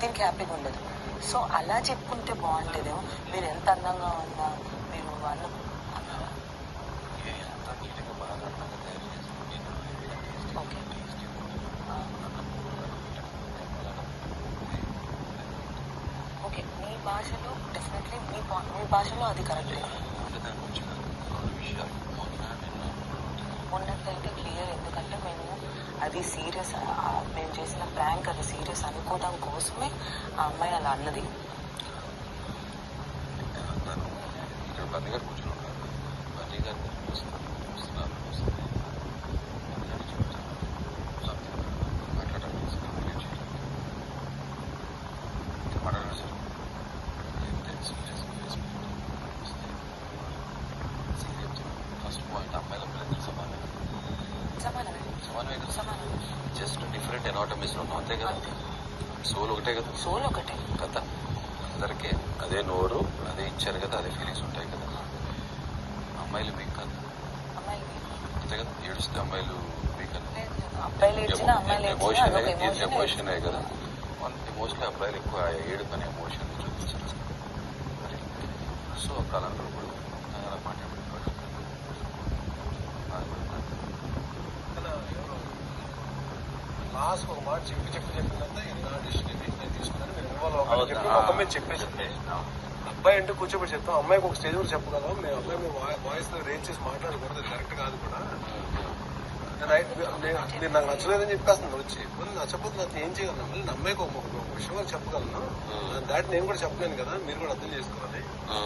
దీనికి హ్యాపీగా ఉండదు. సో అలా చెప్పుకుంటే బాగుంటుందేమో. మీరు ఎంత అందంగా ఉన్నా మీరు వాళ్ళు ఓకే ఓకే మీ భాషలో డెఫినెట్లీ మీ భాషలో అది కరెక్టే ఉన్నట్లయితే క్లియర్. ఎందుకంటే మేము అది సీరియస్, మేము చేసిన ప్రాంక్ అది సీరియస్ అనుకోవడం కోసమే ఆ అమ్మాయి అలా అన్నది. జస్ట్ డిఫరెంట్ ఎనాటమీస్ లో అంతే కదా. సోల్ ఒకటే కదా. సోల్ ఒకటే కదా. అందరికీ అదే నోరు అదే ఇచ్చారు కదా, అదే ఫీలింగ్స్ ఉంటాయి కదా. అమ్మాయిలు మీకు కాదు అంతే కదా. ఏడుస్తే అమ్మాయిలు మీకు ఎమోషనే కదా. ఎమోషనల్ అబ్బాయిలు ఎక్కువ ఏడుపు అనే ఎమోషన్ చూపించారు. సో కాలంలో కూడా మాట్లాడుకుంటారు. లాస్ట్ ఒక మాట చెప్పినంత ఇది నా డిసిషన్ నేను తీసుకున్నాను, మీరు ఇన్వాల్వ్ మీద చెప్పేసి అబ్బాయి అంటే కూర్చోబెట్టి చెప్తాం. అమ్మాయికి ఒక స్టేజ్ కూడా చెప్పగలం. మేము అబ్బాయి మేము వాయిస్ రేంజ్ చేసి మాట్లాడకూడదు, అది కరెక్ట్ కాదు కూడా. మీరు నాకు నచ్చలేదని చెప్పేస్తున్నాను వచ్చి. నచ్చకపోతే నాకు ఏం చేయగలను? మళ్ళీ అమ్మాయికి ఒక విషయం చెప్పగలను. దాటి నేను కూడా చెప్పలేను కదా, మీరు కూడా అర్థం చేసుకోవాలి.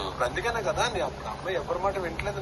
ఇప్పుడు అందుకనే కదా అప్పుడు అమ్మాయి ఎవరి మాట వింటలేదు.